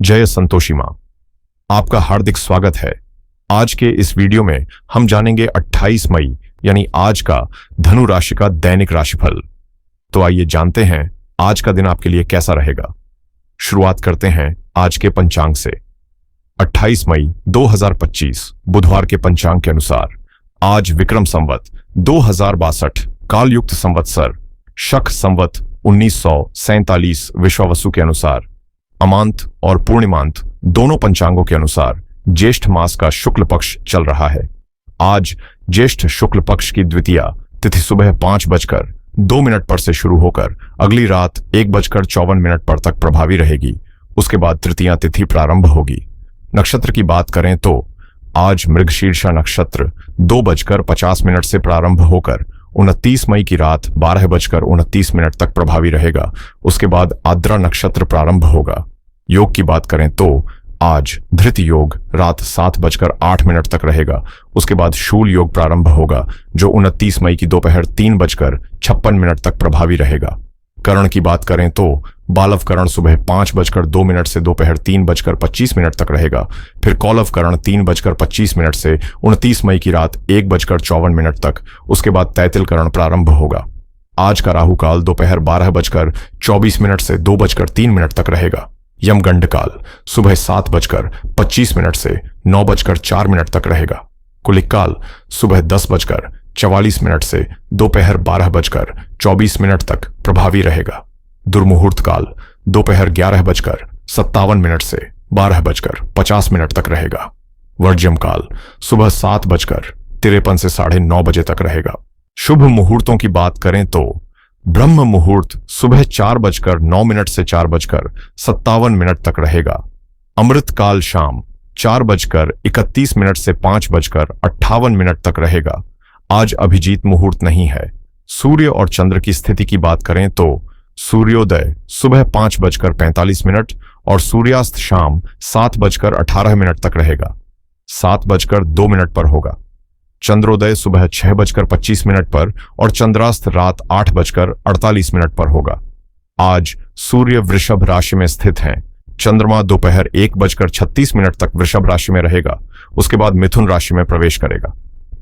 जय संतोषी मां, आपका हार्दिक स्वागत है। आज के इस वीडियो में हम जानेंगे 28 मई यानी आज का धनु राशि का दैनिक राशिफल। तो आइए जानते हैं आज का दिन आपके लिए कैसा रहेगा। शुरुआत करते हैं आज के पंचांग से। 28 मई 2025 बुधवार के पंचांग के अनुसार आज विक्रम संवत 2062 कालयुक्त संवत्सर शक संवत 1947 विश्वावसु के अनुसार अमांत और पूर्णिमांत दोनों पंचांगों के अनुसार ज्येष्ठ मास का शुक्ल पक्ष चल रहा है। आज ज्येष्ठ शुक्ल पक्ष की द्वितीया तिथि सुबह 5:02 पर से शुरू होकर अगली रात 1:54 पर तक प्रभावी रहेगी। उसके बाद तृतीया तिथि प्रारंभ होगी। नक्षत्र की बात करें तो आज मृगशीर्षा नक्षत्र 2:50 से प्रारंभ होकर 29 मई की रात 12:29 तक प्रभावी रहेगा। उसके बाद आद्रा नक्षत्र प्रारंभ होगा। योग की बात करें तो आज धृत योग रात 7:08 तक रहेगा। उसके बाद शूल योग प्रारंभ होगा जो 29 मई की दोपहर 3:56 तक प्रभावी रहेगा। करण की बात करें तो बालव करण सुबह 5:02 से दोपहर 3:25 तक रहेगा। फिर कौलव करण 3:25 से 29 मई की रात 1:54 तक। उसके बाद तैतिल करण प्रारंभ होगा। आज का राहु काल दोपहर 12:24 से 2:03 तक रहेगा। यमगंड काल सुबह 7:25 से 9:04 तक रहेगा। कुलिक काल सुबह 10:44 से दोपहर 12:24 तक प्रभावी रहेगा। दुर्मुहूर्त काल दोपहर 11:57 से 12:50 तक रहेगा। वर्ज्यम काल सुबह 7:53 से 9:30 बजे तक रहेगा। शुभ मुहूर्तों की बात करें तो ब्रह्म मुहूर्त सुबह 4:09 से 4:57 तक रहेगा। अमृत काल शाम 4:31 से 5:58 तक रहेगा। आज अभिजीत मुहूर्त नहीं है। सूर्य और चंद्र की स्थिति की बात करें तो सूर्योदय सुबह 5:45 और सूर्यास्त शाम 7:18 तक रहेगा। 7:02 पर होगा। चंद्रोदय सुबह 6:25 पर और चंद्रास्त रात 8:48 पर होगा। आज सूर्य वृषभ राशि में स्थित हैं। चंद्रमा दोपहर 1:36 तक वृषभ राशि में रहेगा। उसके बाद मिथुन राशि में प्रवेश करेगा।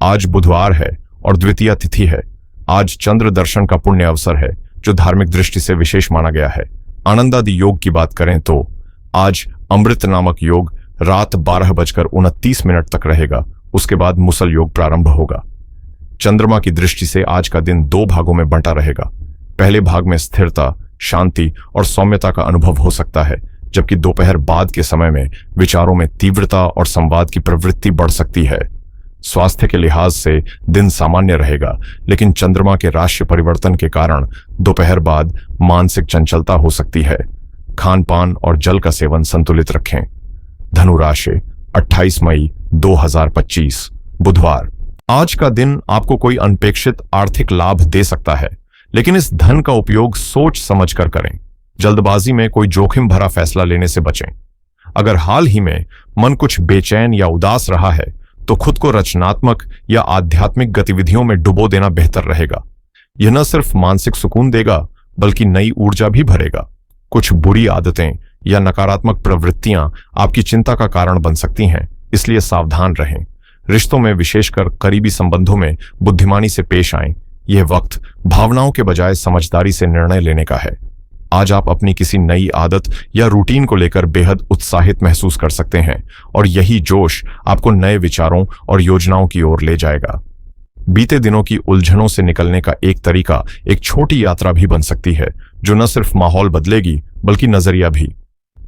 आज बुधवार है और द्वितीया तिथि है। आज चंद्र दर्शन का पुण्य अवसर है जो धार्मिक दृष्टि से विशेष माना गया है। आनंदादि योग की बात करें तो आज अमृत नामक योग रात 12:29 तक रहेगा। उसके बाद मुसल योग प्रारंभ होगा। चंद्रमा की दृष्टि से आज का दिन 2 भागों में बंटा रहेगा। पहले भाग में स्थिरता, शांति और सौम्यता का अनुभव हो सकता है, जबकि दोपहर बाद के समय में विचारों में तीव्रता और संवाद की प्रवृत्ति बढ़ सकती है। स्वास्थ्य के लिहाज से दिन सामान्य रहेगा, लेकिन चंद्रमा के राशि परिवर्तन के कारण दोपहर बाद मानसिक चंचलता हो सकती है। खान पान और जल का सेवन संतुलित रखें। धनु राशि 28 मई 2025 बुधवार। आज का दिन आपको कोई अनपेक्षित आर्थिक लाभ दे सकता है, लेकिन इस धन का उपयोग सोच समझकर करें। जल्दबाजी में कोई जोखिम भरा फैसला लेने से बचें। अगर हाल ही में मन कुछ बेचैन या उदास रहा है तो खुद को रचनात्मक या आध्यात्मिक गतिविधियों में डुबो देना बेहतर रहेगा। यह न सिर्फ मानसिक सुकून देगा बल्कि नई ऊर्जा भी भरेगा। कुछ बुरी आदतें या नकारात्मक प्रवृत्तियां आपकी चिंता का कारण बन सकती हैं, इसलिए सावधान रहें। रिश्तों में, विशेषकर करीबी संबंधों में बुद्धिमानी से पेश आएं। यह वक्त भावनाओं के बजाय समझदारी से निर्णय लेने का है। आज आप अपनी किसी नई आदत या रूटीन को लेकर बेहद उत्साहित महसूस कर सकते हैं और यही जोश आपको नए विचारों और योजनाओं की ओर ले जाएगा। बीते दिनों की उलझनों से निकलने का एक तरीका एक छोटी यात्रा भी बन सकती है, जो न सिर्फ माहौल बदलेगी बल्कि नजरिया भी।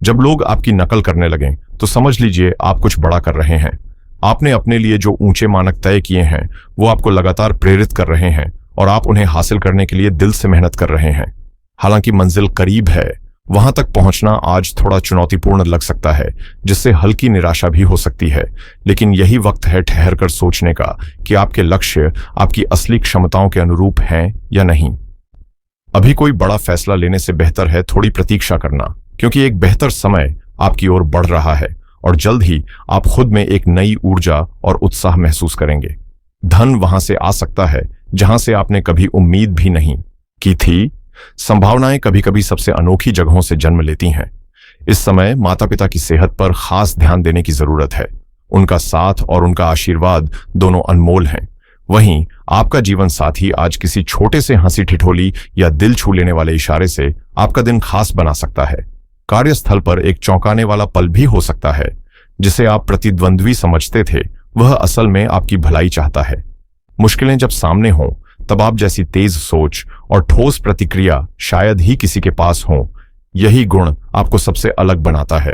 जब लोग आपकी नकल करने लगें तो समझ लीजिए आप कुछ बड़ा कर रहे हैं। आपने अपने लिए जो ऊंचे मानक तय किए हैं वो आपको लगातार प्रेरित कर रहे हैं और आप उन्हें हासिल करने के लिए दिल से मेहनत कर रहे हैं। हालांकि मंजिल करीब है, वहां तक पहुंचना आज थोड़ा चुनौतीपूर्ण लग सकता है, जिससे हल्की निराशा भी हो सकती है। लेकिन यही वक्त है ठहर कर सोचने का कि आपके लक्ष्य आपकी असली क्षमताओं के अनुरूप हैं या नहीं। अभी कोई बड़ा फैसला लेने से बेहतर है थोड़ी प्रतीक्षा करना, क्योंकि एक बेहतर समय आपकी ओर बढ़ रहा है और जल्द ही आप खुद में एक नई ऊर्जा और उत्साह महसूस करेंगे। धन वहां से आ सकता है जहां से आपने कभी उम्मीद भी नहीं की थी। संभावनाएं कभी कभी सबसे अनोखी जगहों से जन्म लेती हैं। इस समय माता पिता की सेहत पर खास ध्यान देने की जरूरत है। उनका साथ और उनका आशीर्वाद दोनों अनमोल हैं। वहीं आपका जीवन साथी आज किसी छोटे से हंसी ठिठोली या दिल छू लेने वाले इशारे से आपका दिन खास बना सकता है। कार्यस्थल पर एक चौंकाने वाला पल भी हो सकता है। जिसे आप प्रतिद्वंद्वी समझते थे, वह असल में आपकी भलाई चाहता है। मुश्किलें जब सामने हों, तब आप जैसी तेज सोच और ठोस प्रतिक्रिया शायद ही किसी के पास हो। यही गुण आपको सबसे अलग बनाता है।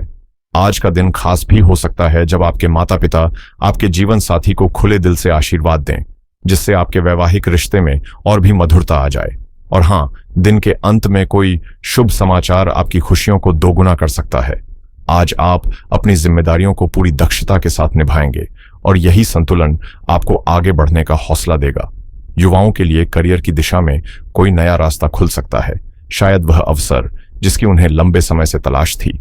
आज का दिन खास भी हो सकता है जब आपके माता पिता आपके जीवन साथी को खुले दिल से आशीर्वाद दें, जिससे आपके वैवाहिक रिश्ते में और भी मधुरता आ जाए। और हाँ, दिन के अंत में कोई शुभ समाचार आपकी खुशियों को दोगुना कर सकता है। आज आप अपनी जिम्मेदारियों को पूरी दक्षता के साथ निभाएंगे और यही संतुलन आपको आगे बढ़ने का हौसला देगा। युवाओं के लिए करियर की दिशा में कोई नया रास्ता खुल सकता है। शायद वह अवसर जिसकी उन्हें लंबे समय से तलाश थी।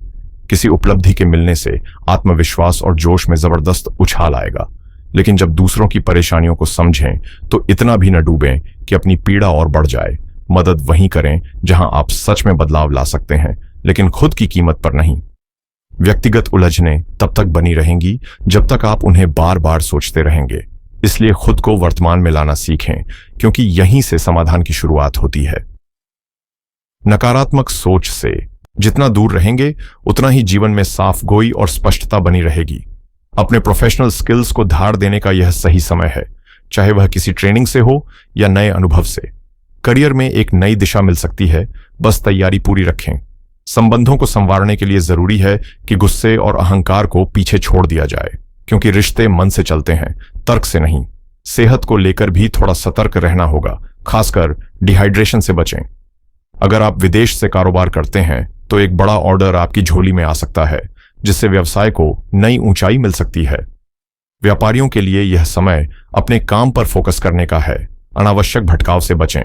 किसी उपलब्धि के मिलने से आत्मविश्वास और जोश में जबरदस्त उछाल आएगा। लेकिन जब दूसरों की परेशानियों को समझें तो इतना भी न डूबें कि अपनी पीड़ा और बढ़ जाए। मदद वहीं करें जहां आप सच में बदलाव ला सकते हैं, लेकिन खुद की कीमत पर नहीं। व्यक्तिगत उलझनें तब तक बनी रहेंगी जब तक आप उन्हें बार बार सोचते रहेंगे। इसलिए खुद को वर्तमान में लाना सीखें, क्योंकि यहीं से समाधान की शुरुआत होती है। नकारात्मक सोच से जितना दूर रहेंगे, उतना ही जीवन में साफगोई और स्पष्टता बनी रहेगी। अपने प्रोफेशनल स्किल्स को धार देने का यह सही समय है, चाहे वह किसी ट्रेनिंग से हो या नए अनुभव से। करियर में एक नई दिशा मिल सकती है, बस तैयारी पूरी रखें। संबंधों को संवारने के लिए जरूरी है कि गुस्से और अहंकार को पीछे छोड़ दिया जाए, क्योंकि रिश्ते मन से चलते हैं, तर्क से नहीं। सेहत को लेकर भी थोड़ा सतर्क रहना होगा, खासकर डिहाइड्रेशन से बचें। अगर आप विदेश से कारोबार करते हैं तो एक बड़ा ऑर्डर आपकी झोली में आ सकता है, जिससे व्यवसाय को नई ऊंचाई मिल सकती है। व्यापारियों के लिए यह समय अपने काम पर फोकस करने का है, अनावश्यक भटकाव से बचें।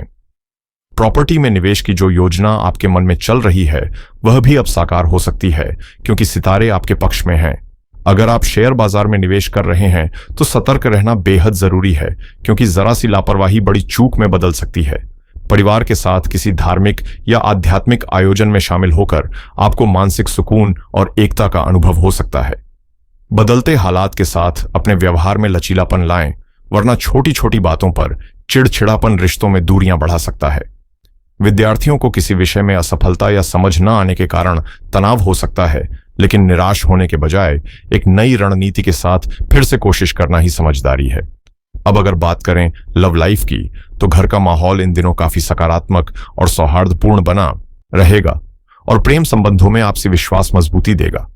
प्रॉपर्टी में निवेश की जो योजना आपके मन में चल रही है, वह भी अब साकार हो सकती है, क्योंकि सितारे आपके पक्ष में हैं। अगर आप शेयर बाजार में निवेश कर रहे हैं तो सतर्क रहना बेहद जरूरी है, क्योंकि जरा सी लापरवाही बड़ी चूक में बदल सकती है। परिवार के साथ किसी धार्मिक या आध्यात्मिक आयोजन में शामिल होकर आपको मानसिक सुकून और एकता का अनुभव हो सकता है। बदलते हालात के साथ अपने व्यवहार में लचीलापन लाएं, वरना छोटी छोटी बातों पर चिड़चिड़ापन रिश्तों में दूरियां बढ़ा सकता है। विद्यार्थियों को किसी विषय में असफलता या समझ न आने के कारण तनाव हो सकता है, लेकिन निराश होने के बजाय एक नई रणनीति के साथ फिर से कोशिश करना ही समझदारी है। अब अगर बात करें लव लाइफ की, तो घर का माहौल इन दिनों काफी सकारात्मक और सौहार्दपूर्ण बना रहेगा और प्रेम संबंधों में आपसी विश्वास मजबूती देगा।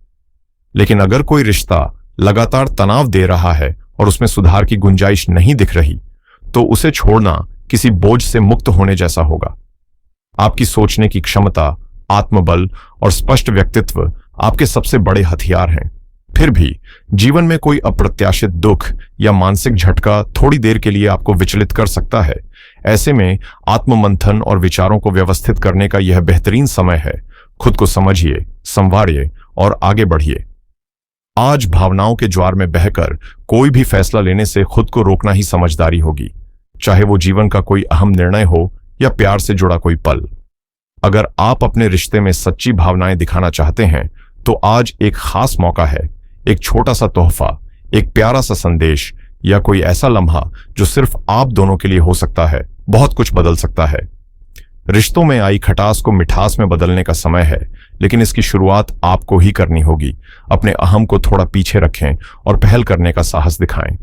लेकिन अगर कोई रिश्ता लगातार तनाव दे रहा है और उसमें सुधार की गुंजाइश नहीं दिख रही, तो उसे छोड़ना किसी बोझ से मुक्त होने जैसा होगा। आपकी सोचने की क्षमता, आत्मबल और स्पष्ट व्यक्तित्व आपके सबसे बड़े हथियार हैं। फिर भी जीवन में कोई अप्रत्याशित दुख या मानसिक झटका थोड़ी देर के लिए आपको विचलित कर सकता है। ऐसे में आत्ममंथन और विचारों को व्यवस्थित करने का यह बेहतरीन समय है। खुद को समझिए, संवारिए और आगे बढ़िए। आज भावनाओं के ज्वार में बहकर कोई भी फैसला लेने से खुद को रोकना ही समझदारी होगी, चाहे वो जीवन का कोई अहम निर्णय हो या प्यार से जुड़ा कोई पल। अगर आप अपने रिश्ते में सच्ची भावनाएं दिखाना चाहते हैं, तो आज एक खास मौका है। एक छोटा सा तोहफा, एक प्यारा सा संदेश या कोई ऐसा लम्हा जो सिर्फ आप दोनों के लिए हो सकता है, बहुत कुछ बदल सकता है। रिश्तों में आई खटास को मिठास में बदलने का समय है, लेकिन इसकी शुरुआत आपको ही करनी होगी। अपने अहम को थोड़ा पीछे रखें और पहल करने का साहस दिखाएं,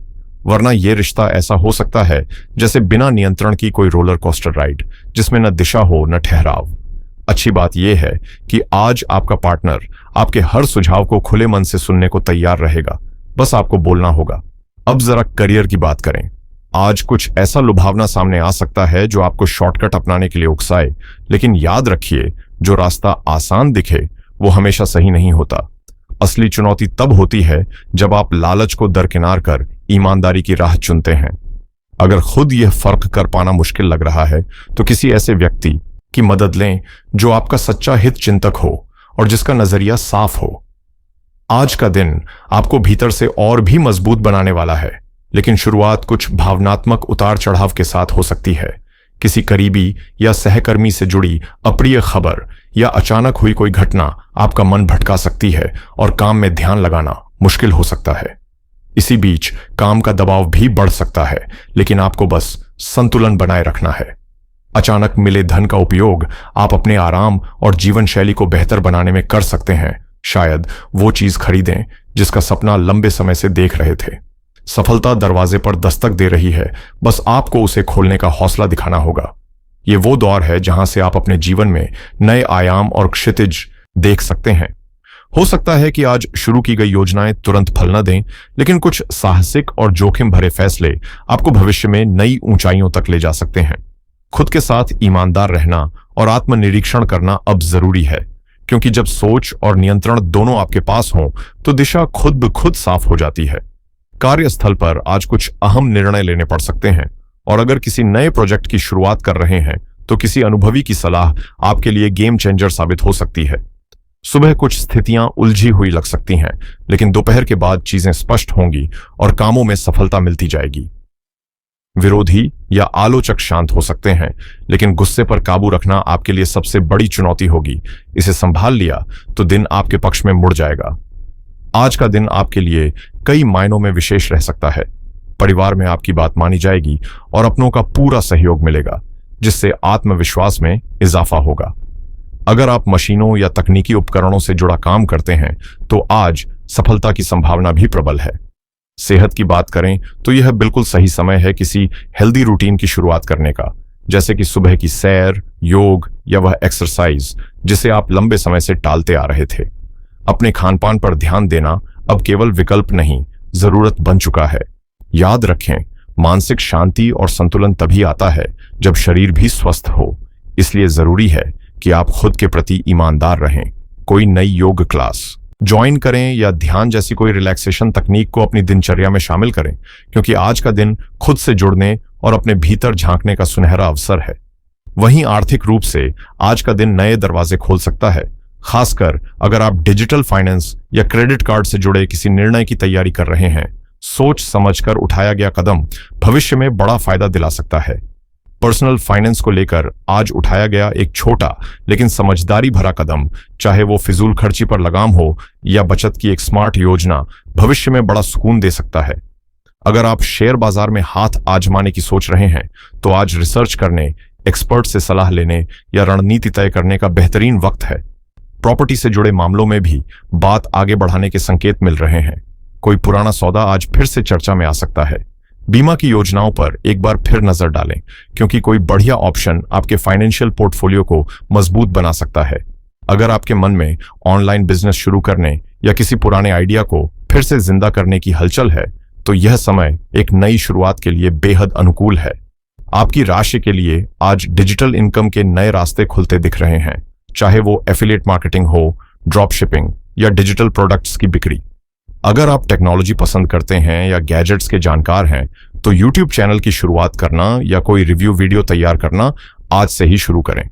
वरना यह रिश्ता ऐसा हो सकता है जैसे बिना नियंत्रण की कोई रोलर कोस्टर राइड, जिसमें न दिशा हो न ठहराव। अच्छी बात यह है कि आज आपका पार्टनर आपके हर सुझाव को खुले मन से सुनने को तैयार रहेगा, बस आपको बोलना होगा। अब जरा करियर की बात करें। आज कुछ ऐसा लुभावना सामने आ सकता है जो आपको शॉर्टकट अपनाने के लिए उकसाए, लेकिन याद रखिए, जो रास्ता आसान दिखे वो हमेशा सही नहीं होता। असली चुनौती तब होती है जब आप लालच को दरकिनार कर ईमानदारी की राह चुनते हैं। अगर खुद यह फर्क कर पाना मुश्किल लग रहा है, तो किसी ऐसे व्यक्ति की मदद लें जो आपका सच्चा हित चिंतक हो और जिसका नजरिया साफ हो। आज का दिन आपको भीतर से और भी मजबूत बनाने वाला है, लेकिन शुरुआत कुछ भावनात्मक उतार चढ़ाव के साथ हो सकती है। किसी करीबी या सहकर्मी से जुड़ी अप्रिय खबर या अचानक हुई कोई घटना आपका मन भटका सकती है और काम में ध्यान लगाना मुश्किल हो सकता है। इसी बीच काम का दबाव भी बढ़ सकता है, लेकिन आपको बस संतुलन बनाए रखना है। अचानक मिले धन का उपयोग आप अपने आराम और जीवन शैली को बेहतर बनाने में कर सकते हैं। शायद वो चीज खरीदें जिसका सपना लंबे समय से देख रहे थे। सफलता दरवाजे पर दस्तक दे रही है, बस आपको उसे खोलने का हौसला दिखाना होगा। ये वो दौर है जहां से आप अपने जीवन में नए आयाम और क्षितिज देख सकते हैं। हो सकता है कि आज शुरू की गई योजनाएं तुरंत फल न दें, लेकिन कुछ साहसिक और जोखिम भरे फैसले आपको भविष्य में नई ऊंचाइयों तक ले जा सकते हैं। खुद के साथ ईमानदार रहना और आत्मनिरीक्षण करना अब जरूरी है, क्योंकि जब सोच और नियंत्रण दोनों आपके पास हों तो दिशा खुद ब खुद साफ हो जाती है। कार्यस्थल पर आज कुछ अहम निर्णय लेने पड़ सकते हैं, और अगर किसी नए प्रोजेक्ट की शुरुआत कर रहे हैं तो किसी अनुभवी की सलाह आपके लिए गेम चेंजर साबित हो सकती है। सुबह कुछ स्थितियां उलझी हुई लग सकती हैं, लेकिन दोपहर के बाद चीजें स्पष्ट होंगी और कामों में सफलता मिलती जाएगी। विरोधी या आलोचक शांत हो सकते हैं, लेकिन गुस्से पर काबू रखना आपके लिए सबसे बड़ी चुनौती होगी। इसे संभाल लिया तो दिन आपके पक्ष में मुड़ जाएगा। आज का दिन आपके लिए कई मायनों में विशेष रह सकता है। परिवार में आपकी बात मानी जाएगी और अपनों का पूरा सहयोग मिलेगा, जिससे आत्मविश्वास में इजाफा होगा। अगर आप मशीनों या तकनीकी उपकरणों से जुड़ा काम करते हैं तो आज सफलता की संभावना भी प्रबल है। सेहत की बात करें तो यह बिल्कुल सही समय है किसी हेल्दी रूटीन की शुरुआत करने का, जैसे कि सुबह की सैर, योग या वह एक्सरसाइज जिसे आप लंबे समय से टालते आ रहे थे। अपने खानपान पर ध्यान देना अब केवल विकल्प नहीं, जरूरत बन चुका है। याद रखें, मानसिक शांति और संतुलन तभी आता है जब शरीर भी स्वस्थ हो। इसलिए जरूरी है कि आप खुद के प्रति ईमानदार रहें। कोई नई योग क्लास ज्वाइन करें या ध्यान जैसी कोई रिलैक्सेशन तकनीक को अपनी दिनचर्या में शामिल करें, क्योंकि आज का दिन खुद से जुड़ने और अपने भीतर झांकने का सुनहरा अवसर है। वहीं आर्थिक रूप से आज का दिन नए दरवाजे खोल सकता है, खासकर अगर आप डिजिटल फाइनेंस या क्रेडिट कार्ड से जुड़े किसी निर्णय की तैयारी कर रहे हैं। सोच समझकर उठाया गया कदम भविष्य में बड़ा फायदा दिला सकता है। पर्सनल फाइनेंस को लेकर आज उठाया गया एक छोटा लेकिन समझदारी भरा कदम, चाहे वो फिजूल खर्ची पर लगाम हो या बचत की एक स्मार्ट योजना, भविष्य में बड़ा सुकून दे सकता है। अगर आप शेयर बाजार में हाथ आजमाने की सोच रहे हैं तो आज रिसर्च करने, एक्सपर्ट से सलाह लेने या रणनीति तय करने का बेहतरीन वक्त है। प्रॉपर्टी से जुड़े मामलों में भी बात आगे बढ़ाने के संकेत मिल रहे हैं। कोई पुराना सौदा आज फिर से चर्चा में आ सकता है। बीमा की योजनाओं पर एक बार फिर नजर डालें, क्योंकि कोई बढ़िया ऑप्शन आपके फाइनेंशियल पोर्टफोलियो को मजबूत बना सकता है। अगर आपके मन में ऑनलाइन बिजनेस शुरू करने या किसी पुराने आइडिया को फिर से जिंदा करने की हलचल है तो यह समय एक नई शुरुआत के लिए बेहद अनुकूल है। आपकी राशि के लिए आज डिजिटल इनकम के नए रास्ते खुलते दिख रहे हैं, चाहे वो एफिलिएट मार्केटिंग हो, ड्रॉप शिपिंग या डिजिटल प्रोडक्ट्स की बिक्री। अगर आप टेक्नोलॉजी पसंद करते हैं या गैजेट्स के जानकार हैं तो YouTube चैनल की शुरुआत करना या कोई रिव्यू वीडियो तैयार करना आज से ही शुरू करें।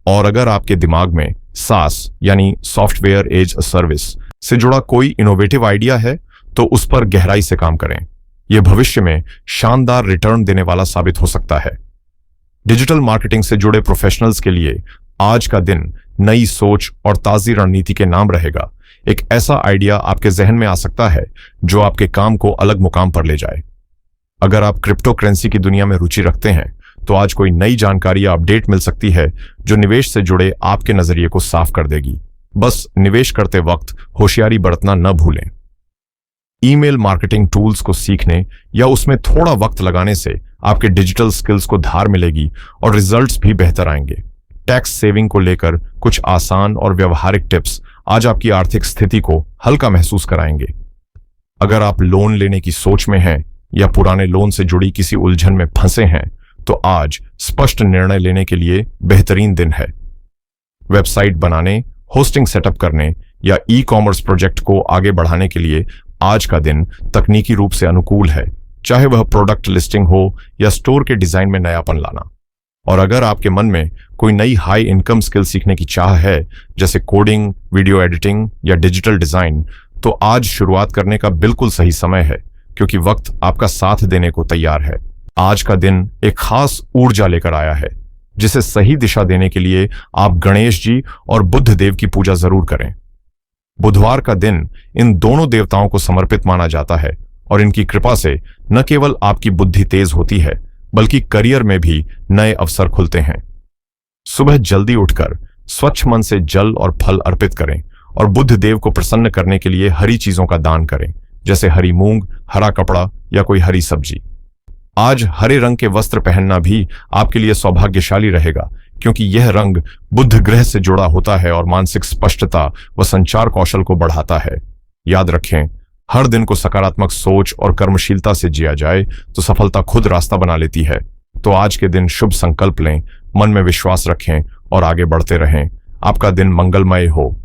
और अगर आपके दिमाग में SaaS यानी सॉफ्टवेयर एज अ सर्विस से जुड़ा कोई इनोवेटिव आइडिया है तो उस पर गहराई से काम करें। यह भविष्य में शानदार रिटर्न देने वाला साबित हो सकता है। डिजिटल मार्केटिंग से जुड़े प्रोफेशनल्स के लिए आज का दिन नई सोच और ताजी रणनीति के नाम रहेगा। एक ऐसा आइडिया आपके जहन में आ सकता है जो आपके काम को अलग मुकाम पर ले जाए। अगर आप क्रिप्टो करेंसी की दुनिया में रुचि रखते हैं तो आज कोई नई जानकारी या अपडेट मिल सकती है जो निवेश से जुड़े आपके नजरिए को साफ कर देगी। बस निवेश करते वक्त होशियारी बरतना न भूलें। ईमेल मार्केटिंग टूल्स को सीखने या उसमें थोड़ा वक्त लगाने से आपके डिजिटल स्किल्स को धार मिलेगी और रिजल्ट्स भी बेहतर आएंगे। टैक्स सेविंग को लेकर कुछ आसान और व्यवहारिक टिप्स आज आपकी आर्थिक स्थिति को हल्का महसूस कराएंगे। अगर आप लोन लेने की सोच में हैं या पुराने लोन से जुड़ी किसी उलझन में फंसे हैं तो आज स्पष्ट निर्णय लेने के लिए बेहतरीन दिन है। वेबसाइट बनाने, होस्टिंग सेटअप करने या ई-कॉमर्स प्रोजेक्ट को आगे बढ़ाने के लिए आज का दिन तकनीकी रूप से अनुकूल है, चाहे वह प्रोडक्ट लिस्टिंग हो या स्टोर के डिजाइन में नयापन लाना। और अगर आपके मन में कोई नई हाई इनकम स्किल सीखने की चाह है, जैसे कोडिंग, वीडियो एडिटिंग या डिजिटल डिजाइन, तो आज शुरुआत करने का बिल्कुल सही समय है, क्योंकि वक्त आपका साथ देने को तैयार है। आज का दिन एक खास ऊर्जा लेकर आया है, जिसे सही दिशा देने के लिए आप गणेश जी और बुद्ध देव की पूजा जरूर करें। बुधवार का दिन इन दोनों देवताओं को समर्पित माना जाता है और इनकी कृपा से न केवल आपकी बुद्धि तेज होती है, बल्कि करियर में भी नए अवसर खुलते हैं। सुबह जल्दी उठकर स्वच्छ मन से जल और फल अर्पित करें और बुद्ध देव को प्रसन्न करने के लिए हरी चीजों का दान करें, जैसे हरी मूंग, हरा कपड़ा या कोई हरी सब्जी। आज हरे रंग के वस्त्र पहनना भी आपके लिए सौभाग्यशाली रहेगा, क्योंकि यह रंग बुध ग्रह से जुड़ा होता है और मानसिक स्पष्टता व संचार कौशल को बढ़ाता है। याद रखें, हर दिन को सकारात्मक सोच और कर्मशीलता से जिया जाए तो सफलता खुद रास्ता बना लेती है। तो आज के दिन शुभ संकल्प लें, मन में विश्वास रखें और आगे बढ़ते रहें। आपका दिन मंगलमय हो।